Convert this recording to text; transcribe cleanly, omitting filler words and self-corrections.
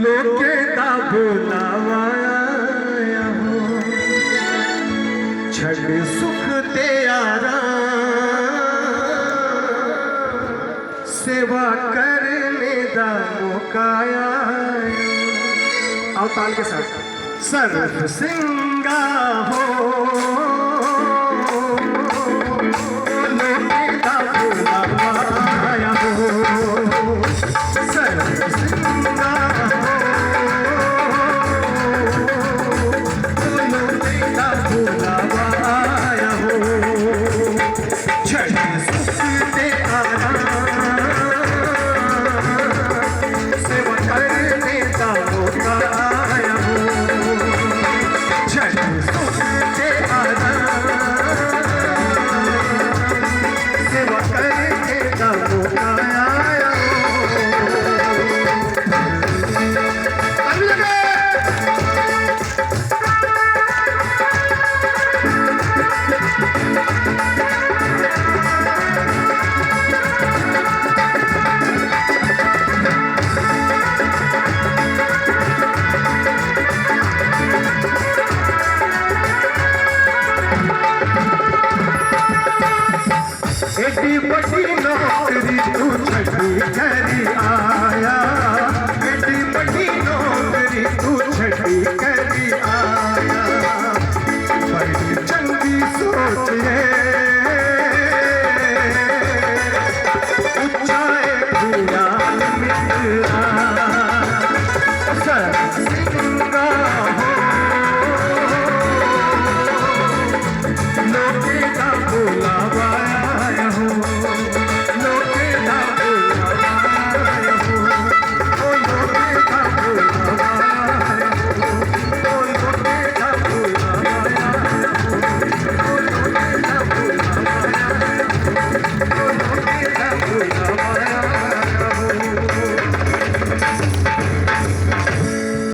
लोके दा बुलावाया हो छड़ सुख ते आराम सेवा करने दा मौकाया आओ ताल के साथ सर्व सिंगा हो लोके दा बुलावाया हो सर्व सिंगा बुलावाया हो छड़ सुख ते आराम सेवा करने दा मौकाया हो छड़ सुख ते आराम सेवा करने दा मौकाया एडी बड़ी नौकरी तू छड़ी करी आ